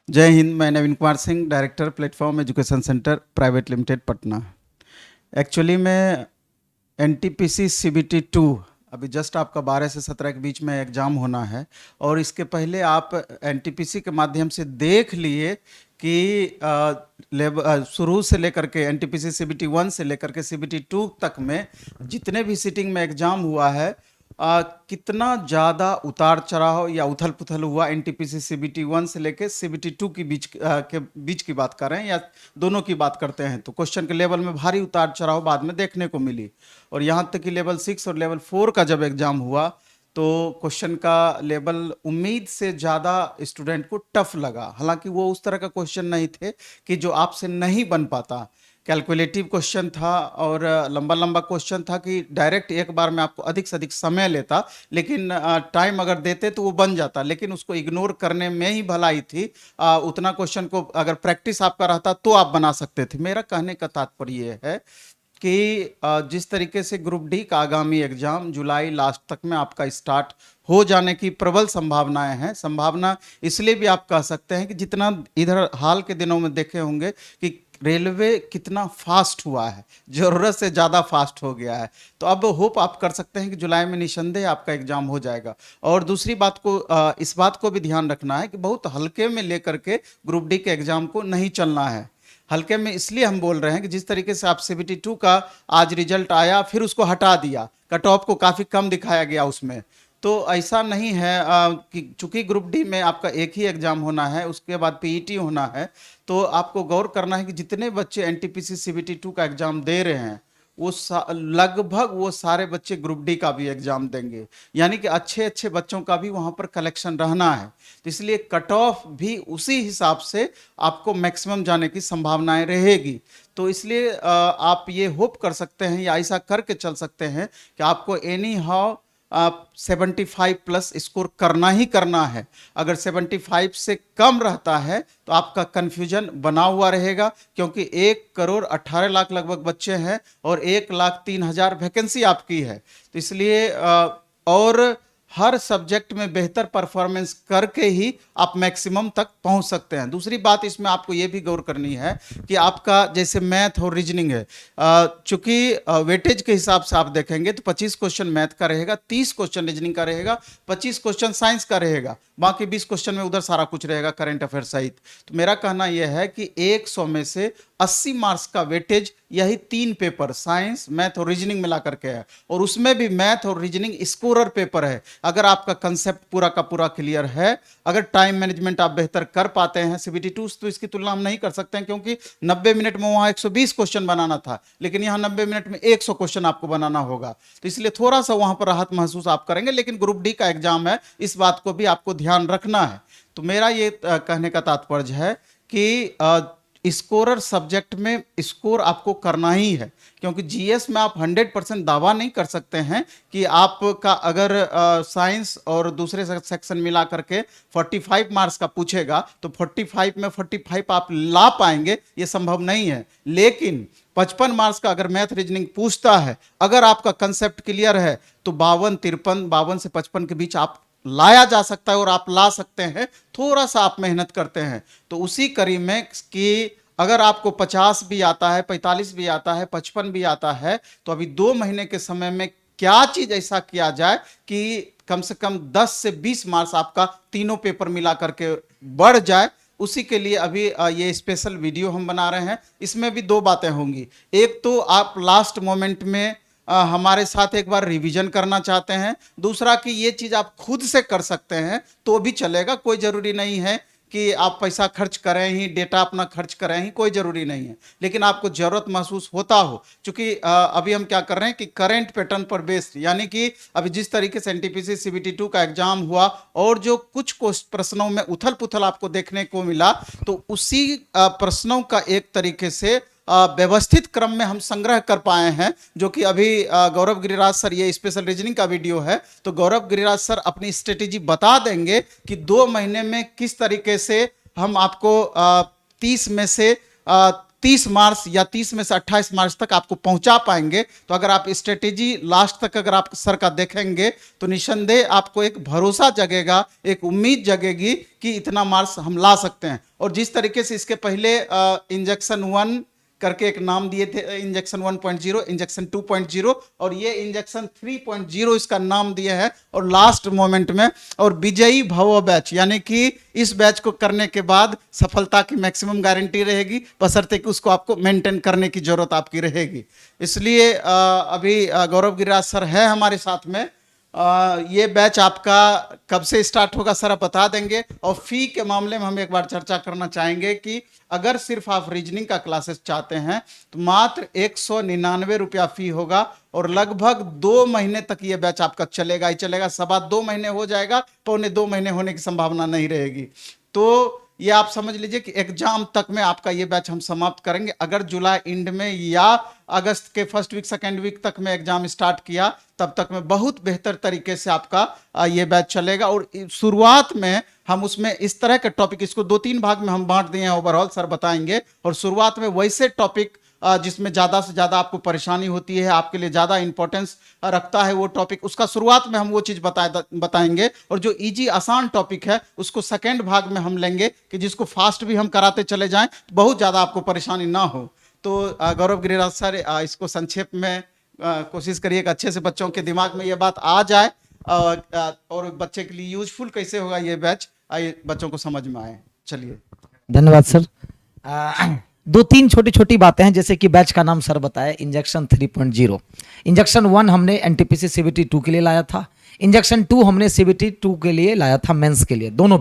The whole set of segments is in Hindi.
जय हिंद। मैं Naveen Kumar Singh, director platform education centre private limited Patna. Actually में एनटीपीसी सीबीटी 2 अभी जस्ट आपका 12 से 17 के बीच में एग्ज़ाम होना है, और इसके पहले आप एनटीपीसी के माध्यम से देख लिए कि शुरू से लेकर के एनटीपीसी सीबीटी 1 से लेकर के सीबीटी 2 तक में जितने भी सिटिंग में एग्ज़ाम हुआ है, कितना ज़्यादा उतार चढ़ाव या उथल पुथल हुआ एनटीपीसी सीबीटी 1 से लेकर सीबीटी 2 के बीच की बात कर रहे हैं या दोनों की बात करते हैं, तो क्वेश्चन के लेवल में भारी उतार चढ़ाव बाद में देखने को मिली। और यहाँ तक कि लेवल 6 और लेवल 4 का जब एग्जाम हुआ तो क्वेश्चन का लेवल उम्मीद से ज़्यादा स्टूडेंट को टफ लगा। हालांकि वो उस तरह का क्वेश्चन नहीं थे कि जो आपसे नहीं बन पाता। कैलकुलेटिव क्वेश्चन था और लंबा लंबा क्वेश्चन था कि डायरेक्ट एक बार में आपको अधिक से अधिक समय लेता, लेकिन टाइम अगर देते तो वो बन जाता, लेकिन उसको इग्नोर करने में ही भलाई थी। उतना क्वेश्चन को अगर प्रैक्टिस आपका रहता तो आप बना सकते थे। मेरा कहने का तात्पर्य ये है कि जिस तरीके से ग्रुप डी का आगामी एग्जाम जुलाई लास्ट तक में आपका स्टार्ट हो जाने की प्रबल संभावनाएं हैं। संभावना इसलिए भी आप कह सकते हैं कि जितना इधर हाल के दिनों में देखे होंगे कि रेलवे कितना फास्ट हुआ है, ज़रूरत से ज़्यादा फास्ट हो गया है, तो अब होप आप कर सकते हैं कि जुलाई में निसंदेह आपका एग्जाम हो जाएगा। और दूसरी बात को इस बात को भी ध्यान रखना है कि बहुत हल्के में लेकर के ग्रुप डी के एग्जाम को नहीं चलना है। हल्के में इसलिए हम बोल रहे हैं कि जिस तरीके से आप सीबीटी 2 का आज रिजल्ट आया फिर उसको हटा दिया, कट ऑफ को काफ़ी कम दिखाया गया उसमें, तो ऐसा नहीं है कि चूंकि ग्रुप डी में आपका एक ही एग्जाम होना है, उसके बाद पीईटी होना है, तो आपको गौर करना है कि जितने बच्चे एनटीपीसी सीबीटी 2 का एग्जाम दे रहे हैं वो लगभग वो सारे बच्चे ग्रुप डी का भी एग्जाम देंगे, यानी कि अच्छे अच्छे बच्चों का भी वहां पर कलेक्शन रहना है। तो इसलिए कट ऑफ भी उसी हिसाब से आपको मैक्सिमम जाने की संभावनाएं रहेगी। तो इसलिए आप ये होप कर सकते हैं या ऐसा करके चल सकते हैं कि आपको एनी हाउ 75 प्लस स्कोर करना ही करना है। अगर 75 से कम रहता है तो आपका कंफ्यूजन बना हुआ रहेगा, क्योंकि 1,18,00,000 लगभग बच्चे हैं और 1,03,000 वैकेंसी आपकी है। तो इसलिए और हर सब्जेक्ट में बेहतर परफॉर्मेंस करके ही आप मैक्सिमम तक पहुंच सकते हैं। दूसरी बात इसमें आपको ये भी गौर करनी है कि आपका जैसे मैथ और रीजनिंग है, चूंकि वेटेज के हिसाब से आप देखेंगे तो 25 क्वेश्चन मैथ का रहेगा, 30 क्वेश्चन रीजनिंग का रहेगा, 25 क्वेश्चन साइंस का रहेगा, बाकी 20 क्वेश्चन में उधर सारा कुछ रहेगा करंट अफेयर सहित। तो मेरा कहना यह है कि 100 में से 80 मार्क्स का वेटेज यही 3 पेपर साइंस मैथ और रीजनिंग मिला करके है, और उसमें भी मैथ और रीजनिंग स्कोरर पेपर है। अगर आपका कंसेप्ट पूरा का पूरा क्लियर है, अगर टाइम मैनेजमेंट आप बेहतर कर पाते हैं, सीबीटी 2 तो इसकी तुलना हम नहीं कर सकते हैं, क्योंकि 90 मिनट में वहां 120 क्वेश्चन बनाना था, लेकिन यहां 90 मिनट में 100 क्वेश्चन आपको बनाना होगा, तो इसलिए थोड़ा सा वहां पर राहत महसूस आप करेंगे। लेकिन ग्रुप डी का एग्जाम है, इस बात को भी आपको ध्यान रखना है। तो मेरा ये कहने का तात्पर्य है कि स्कोरर सब्जेक्ट में स्कोर आपको करना ही है, क्योंकि जीएस में आप 100% दावा नहीं कर सकते हैं कि आपका अगर साइंस और दूसरे सेक्शन मिला करके 45 मार्क्स का पूछेगा तो 45 में 45 आप ला पाएंगे, ये संभव नहीं है। लेकिन 55 मार्क्स का अगर मैथ रीजनिंग पूछता है, अगर आपका कंसेप्ट क्लियर है, तो 52 से 55 के बीच आप लाया जा सकता है और आप ला सकते हैं, थोड़ा सा आप मेहनत करते हैं तो उसी कड़ी में कि अगर आपको 50 भी आता है, 45 भी आता है, 55 भी आता है, तो अभी 2 महीने के समय में क्या चीज ऐसा किया जाए कि कम से कम 10 से 20 मार्क्स आपका तीनों पेपर मिला करके बढ़ जाए। उसी के लिए अभी ये स्पेशल वीडियो हम बना रहे हैं। इसमें भी 2 बातें होंगी। एक तो आप लास्ट मोमेंट में हमारे साथ एक बार रिवीजन करना चाहते हैं, दूसरा कि ये चीज आप खुद से कर सकते हैं तो भी चलेगा, कोई जरूरी नहीं है कि आप पैसा खर्च करें ही, डेटा अपना खर्च करें ही, कोई जरूरी नहीं है। लेकिन आपको जरूरत महसूस होता हो, क्योंकि अभी हम क्या कर रहे हैं कि करंट पैटर्न पर बेस्ड, यानी कि अभी जिस तरीके से एनटीपीसी सीबीटी 2 का एग्जाम हुआ और जो कुछ प्रश्नों में उथल पुथल आपको देखने को मिला, तो उसी प्रश्नों का एक तरीके से व्यवस्थित क्रम में हम संग्रह कर पाए हैं, जो कि अभी गौरव गिरिराज सर, ये स्पेशल रीजनिंग का वीडियो है, तो गौरव गिरिराज सर अपनी स्ट्रेटेजी बता देंगे कि 2 महीने में किस तरीके से हम आपको 30 में से 30 मार्च या 30 में से 28 मार्च तक आपको पहुंचा पाएंगे। तो अगर आप स्ट्रेटेजी लास्ट तक अगर आप सर का देखेंगे तो निसंदेह आपको एक भरोसा जगेगा, एक उम्मीद जगेगी कि इतना मार्क्स हम ला सकते हैं। और जिस तरीके से इसके पहले इंजेक्शन 1 करके एक नाम दिए थे, इंजेक्शन 1.0, इंजेक्शन 2.0 और ये इंजेक्शन 3.0 इसका नाम दिए है। और लास्ट मोमेंट में और विजयी भव बैच, यानी कि इस बैच को करने के बाद सफलता की मैक्सिमम गारंटी रहेगी, बशर्ते कि उसको आपको मेंटेन करने की जरूरत आपकी रहेगी। इसलिए अभी गौरव गिरिराज सर है हमारे साथ में। ये बैच आपका कब से स्टार्ट होगा सर आप बता देंगे। और फी के मामले में हम एक बार चर्चा करना चाहेंगे कि अगर सिर्फ आप रीजनिंग का क्लासेस चाहते हैं तो मात्र 199 रुपया फी होगा और लगभग 2 महीने तक ये बैच आपका चलेगा ही चलेगा। 2.25 महीने हो जाएगा, 1.25 महीने होने की संभावना नहीं रहेगी। तो ये आप समझ लीजिए कि एग्जाम तक में आपका ये बैच हम समाप्त करेंगे। अगर जुलाई एंड में या अगस्त के फर्स्ट वीक सेकेंड वीक तक में एग्जाम स्टार्ट किया तब तक में बहुत बेहतर तरीके से आपका ये बैच चलेगा। और शुरुआत में हम उसमें इस तरह के टॉपिक, इसको 2-3 भाग में हम बांट दिए हैं ओवरऑल, सर बताएंगे। और शुरुआत में वैसे टॉपिक जिसमें ज़्यादा से ज़्यादा आपको परेशानी होती है, आपके लिए ज़्यादा इंपॉर्टेंस रखता है वो टॉपिक, उसका शुरुआत में हम वो चीज़ बताएंगे। और जो इजी आसान टॉपिक है उसको सेकेंड भाग में हम लेंगे कि जिसको फास्ट भी हम कराते चले जाएं, बहुत ज़्यादा आपको परेशानी ना हो। तो गौरव गिरिराज सर इसको संक्षेप में कोशिश करिए कि अच्छे से बच्चों के दिमाग में ये बात आ जाए और बच्चे के लिए यूजफुल कैसे होगा ये बैच, आइए बच्चों को समझ में आए। चलिए, धन्यवाद सर। 2-3 छोटी छोटी बातें हैं, जैसे कि बैच का नाम सर बताया, इंजेक्शन 3.0। इंजेक्शन 1 हमने एनटीपीसी सीबीटी 2 के लिए लाया था, इंजेक्शन 2 हमने सीबीटी 2 के लिए लाया था मेंस के लिए। दोनों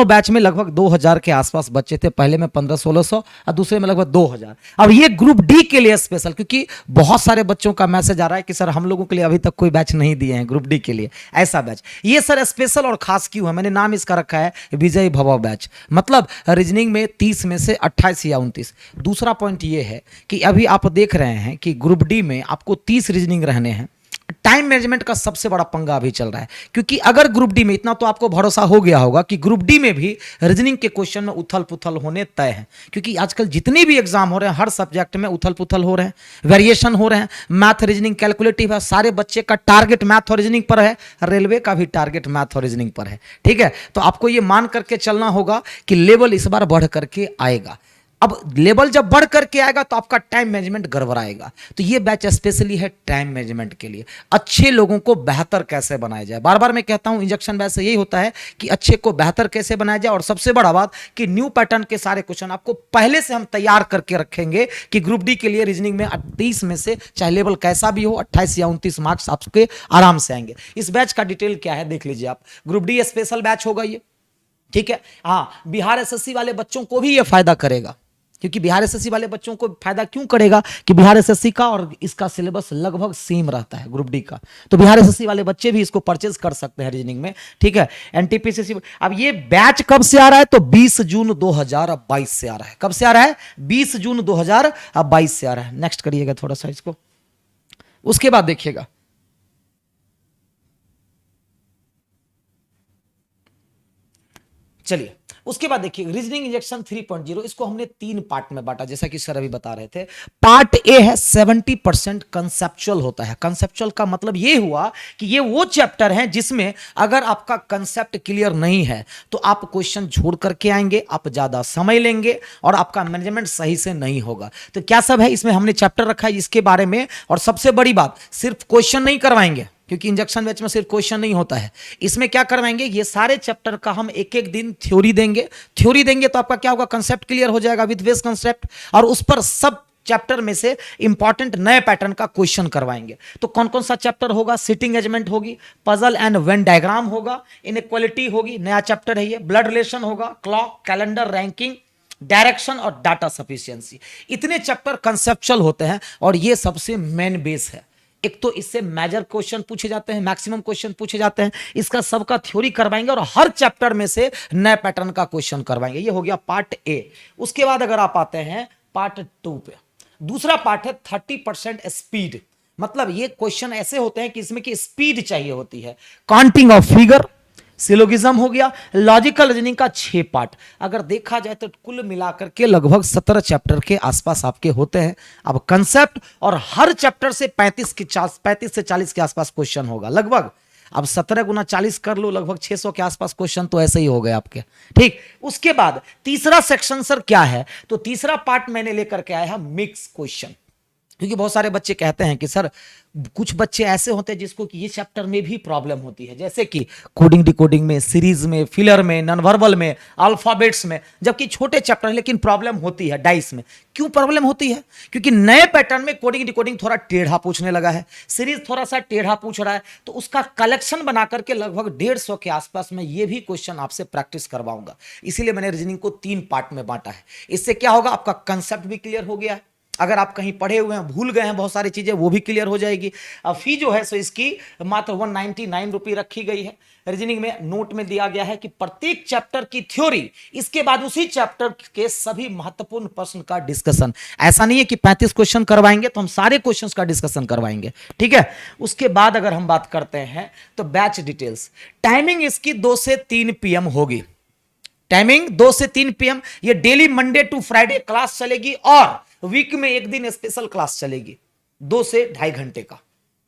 बैच में लगभग 2000 के आसपास बच्चे थे, पहले में 1500-1600 और दूसरे में लगभग 2000। अब ये ग्रुप डी के लिए स्पेशल, क्योंकि बहुत सारे बच्चों का मैसेज आ रहा है कि सर हम लोगों के लिए अभी तक कोई बैच नहीं दिए हैं ग्रुप डी के लिए, ऐसा बैच। ये सर स्पेशल और खास क्यों है, मैंने नाम इसका रखा है विजय भव बैच। मतलब रीजनिंग में 30 में से 28 या 29। दूसरा पॉइंट ये है कि अभी आप देख रहे हैं कि ग्रुप डी में आपको 30 रीजनिंग रहने हैं। टाइम मैनेजमेंट का सबसे बड़ा पंगा अभी चल रहा है, क्योंकि अगर ग्रुप डी में, इतना तो आपको भरोसा हो गया होगा कि ग्रुप डी में भी रीजनिंग के क्वेश्चन में उथल पुथल होने तय है, क्योंकि आजकल जितने भी एग्जाम हो रहे हैं हर सब्जेक्ट में उथल पुथल हो रहे हैं, वेरिएशन हो रहे हैं। मैथ रीजनिंग कैलकुलेटिव है, सारे बच्चे का टारगेट मैथ और रीजनिंग पर है, रेलवे का भी टारगेट मैथ और रीजनिंग पर है। ठीक है, तो आपको ये मान करके चलना होगा कि लेवल इस बार बढ़ करके आएगा। अब लेवल जब बढ़ करके आएगा तो आपका टाइम मैनेजमेंट गड़बड़ाएगा। तो ये बैच स्पेशली है टाइम मैनेजमेंट के लिए, अच्छे लोगों को बेहतर कैसे बनाया जाए। बार बार मैं कहता हूं इंजेक्शन बैच से यही होता है कि अच्छे को बेहतर कैसे बनाया जाए। और सबसे बड़ा बात कि न्यू पैटर्न के सारे क्वेश्चन आपको पहले से हम तैयार करके रखेंगे कि ग्रुप डी के लिए रीजनिंग में 30 में से चाहे लेवल कैसा भी हो 28 या 29 मार्क्स आपके आराम से आएंगे। इस बैच का डिटेल क्या है देख लीजिए आप। ग्रुप डी स्पेशल बैच होगा ये, ठीक है। हाँ, बिहार एसएससी वाले बच्चों को भी ये फायदा करेगा, क्योंकि बिहार एसएससी वाले बच्चों को फायदा क्यों करेगा कि बिहार एसएससी का और इसका सिलेबस लगभग सेम रहता है ग्रुप डी का, तो बिहार एसएससी वाले बच्चे भी इसको परचेज कर सकते हैं रीजनिंग में। ठीक है, एनटीपीसी। अब ये बैच कब से आ रहा है, तो 20 जून 2022 से आ रहा है। कब से आ रहा है, 20 जून 2022 से आ रहा है। नेक्स्ट करिएगा थोड़ा सा इसको, उसके बाद देखिएगा। चलिए, उसके बाद देखिए रीजनिंग इंजेक्शन 3.0, इसको हमने 3 पार्ट में बांटा, जैसा कि सर अभी बता रहे थे। पार्ट ए है 70% कंसेप्चुअल होता है। कंसेप्चुअल का मतलब ये हुआ कि ये वो चैप्टर है जिसमें अगर आपका कंसेप्ट क्लियर नहीं है तो आप क्वेश्चन छोड़ करके आएंगे, आप ज्यादा समय लेंगे और आपका मैनेजमेंट सही से नहीं होगा। तो क्या सब है इसमें हमने चैप्टर रखा है इसके बारे में। और सबसे बड़ी बात, सिर्फ क्वेश्चन नहीं करवाएंगे, क्योंकि इंजेक्शन बैच में सिर्फ क्वेश्चन नहीं होता है। इसमें क्या करवाएंगे, ये सारे चैप्टर का हम एक एक दिन थ्योरी देंगे। थ्योरी देंगे तो आपका क्या होगा, कंसेप्ट क्लियर हो जाएगा विद बेस कंसेप्ट, और उस पर सब चैप्टर में से इंपॉर्टेंट नए पैटर्न का क्वेश्चन करवाएंगे। तो कौन कौन सा चैप्टर होगा, सिटिंग एजमेंट होगी, पजल एंड वेन डायग्राम होगा, इनइक्वालिटी होगी, नया चैप्टर है ये, ब्लड रिलेशन होगा, क्लॉक, कैलेंडर, रैंकिंग, डायरेक्शन और डाटा सफिशिएंसी। इतने चैप्टर कंसेप्चुअल होते हैं और ये सबसे मेन बेस है। एक तो इससे मेजर क्वेश्चन पूछे जाते हैं, मैक्सिमम क्वेश्चन पूछे जाते हैं, इसका सबका थ्योरी करवाएंगे और हर चैप्टर में से नए पैटर्न का क्वेश्चन करवाएंगे। ये हो गया पार्ट ए। उसके बाद अगर आप आते हैं पार्ट 2 पे, दूसरा पार्ट है 30% स्पीड। मतलब ये क्वेश्चन ऐसे होते हैं कि इसमें की स्पीड चाहिए होती है, काउंटिंग ऑफ फिगर, सिलोगिज्म हो गया, लॉजिकल रीजनिंग का 6 पार्ट। अगर देखा जाए तो कुल मिलाकर के लगभग 17 चैप्टर के आसपास आपके होते हैं। अब कंसेप्ट, और हर चैप्टर से 35 से 40 के आसपास क्वेश्चन होगा लगभग। अब 17 गुना 40 कर लो, लगभग 600 के आसपास क्वेश्चन तो ऐसे ही हो गए आपके। ठीक, उसके बाद तीसरा सेक्शन सर क्या है, तो तीसरा पार्ट मैंने लेकर के आया है मिक्स क्वेश्चन। क्योंकि बहुत सारे बच्चे कहते हैं कि सर कुछ बच्चे ऐसे होते हैं जिसको कि ये चैप्टर में भी प्रॉब्लम होती है, जैसे कि कोडिंग डिकोडिंग में, सीरीज में, फिलर में, नॉन वर्बल में, अल्फाबेट्स में, जबकि छोटे चैप्टर है लेकिन प्रॉब्लम होती है डाइस में। क्यों प्रॉब्लम होती है? क्योंकि नए पैटर्न में कोडिंग डिकोडिंग थोड़ा टेढ़ा पूछने लगा है, सीरीज थोड़ा सा टेढ़ा पूछ रहा है, तो उसका कलेक्शन बना करके लगभग 150 के आसपास में ये भी क्वेश्चन आपसे प्रैक्टिस करवाऊंगा। इसीलिए मैंने रीजनिंग को 3 पार्ट में बांटा है। इससे क्या होगा, आपका कंसेप्ट भी क्लियर हो गया है, अगर आप कहीं पढ़े हुए हैं भूल गए हैं बहुत सारी चीजें वो भी क्लियर हो जाएगी। अब फी जो है सो इसकी मात्र 199 रुपये रखी गई है। रीजनिंग में नोट में दिया गया है कि प्रत्येक चैप्टर की थ्योरी, इसके बाद उसी चैप्टर के सभी महत्वपूर्ण प्रश्न का डिस्कशन। ऐसा नहीं है कि 35 क्वेश्चन करवाएंगे तो हम सारे क्वेश्चंस का डिस्कशन करवाएंगे, ठीक है। उसके बाद अगर हम बात करते हैं तो बैच डिटेल्स, टाइमिंग इसकी 2 से 3 PM होगी। टाइमिंग 2 से 3 PM। ये daily Monday to Friday class चलेगी और वीक में एक दिन स्पेशल क्लास चलेगी 2 से 2.5 घंटे का,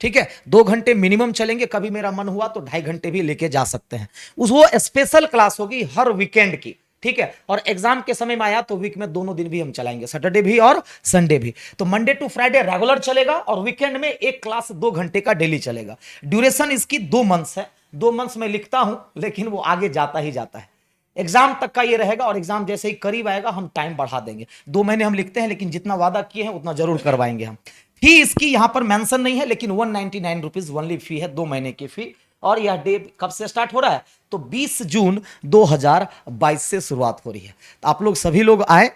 ठीक है। 2 घंटे मिनिमम चलेंगे, कभी मेरा मन हुआ तो 2.5 घंटे भी लेके जा सकते हैं। वो स्पेशल क्लास होगी हर वीकेंड की, ठीक है। और एग्जाम के समय में आया तो वीक में दोनों दिन भी हम चलाएंगे, सैटरडे भी और संडे भी। तो मंडे टू फ्राइडे रेगुलर चलेगा और वीकेंड में एक क्लास 2 घंटे का डेली चलेगा। ड्यूरेशन इसकी 2 मंथ्स है। 2 मंथ्स में लिखता हूं लेकिन वो आगे जाता ही जाता है, एग्जाम तक का ये रहेगा। और एग्जाम जैसे ही करीब आएगा हम टाइम बढ़ा देंगे। 2 महीने हम लिखते हैं लेकिन जितना वादा किए हैं उतना जरूर करवाएंगे हम। फी इसकी यहां पर मेंशन नहीं है लेकिन 199 रुपीज ओनली फी है, 2 महीने की फी। और यह डे कब से स्टार्ट हो रहा है, तो 20 जून 2022 से शुरुआत हो रही है। तो आप लोग सभी लोग आए।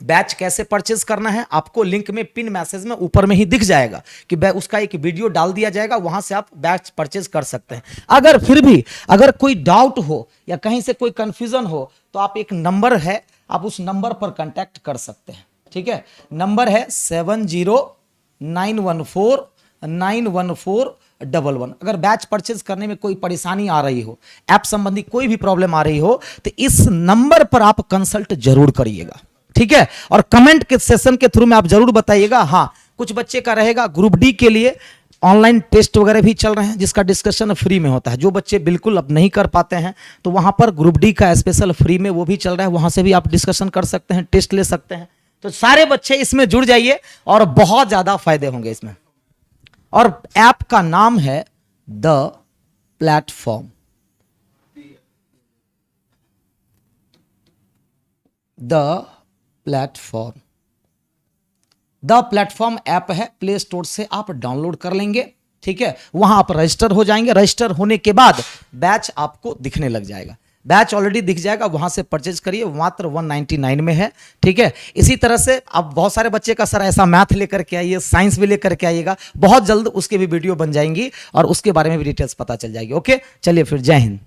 बैच कैसे परचेज करना है आपको लिंक में पिन मैसेज में ऊपर में ही दिख जाएगा कि उसका एक वीडियो डाल दिया जाएगा, वहां से आप बैच परचेज कर सकते हैं। अगर फिर भी अगर कोई डाउट हो या कहीं से कोई कंफ्यूजन हो तो आप एक नंबर है, आप उस नंबर पर कांटेक्ट कर सकते हैं, ठीक है। नंबर है 7091491411। अगर बैच परचेज करने में कोई परेशानी आ रही हो, ऐप संबंधी कोई भी प्रॉब्लम आ रही हो, तो इस नंबर पर आप कंसल्ट जरूर करिएगा, ठीक है। और कमेंट के सेशन के थ्रू में आप जरूर बताइएगा। हाँ, कुछ बच्चे का रहेगा ग्रुप डी के लिए ऑनलाइन टेस्ट वगैरह भी चल रहे हैं जिसका डिस्कशन फ्री में होता है। जो बच्चे बिल्कुल अब नहीं कर पाते हैं तो वहां पर ग्रुप डी का स्पेशल फ्री में वो भी चल रहा है, वहां से भी आप डिस्कशन कर सकते हैं, टेस्ट ले सकते हैं। तो सारे बच्चे इसमें जुड़ जाइए और बहुत ज्यादा फायदे होंगे इसमें। और ऐप का नाम है the platform. The platform app है, प्ले स्टोर से आप डाउनलोड कर लेंगे, ठीक है। वहां आप रजिस्टर हो जाएंगे। रजिस्टर होने के बाद बैच आपको दिखने लग जाएगा, बैच ऑलरेडी दिख जाएगा, वहां से परचेज करिए, मात्र 199 में है, ठीक है। इसी तरह से अब बहुत सारे बच्चे का सर ऐसा मैथ लेकर के आइए, साइंस भी लेकर के आइएगा, बहुत जल्द उसके भी वीडियो बन जाएंगी और उसके बारे में भी डिटेल्स पता चल जाएगी। ओके, चलिए फिर, जय हिंद।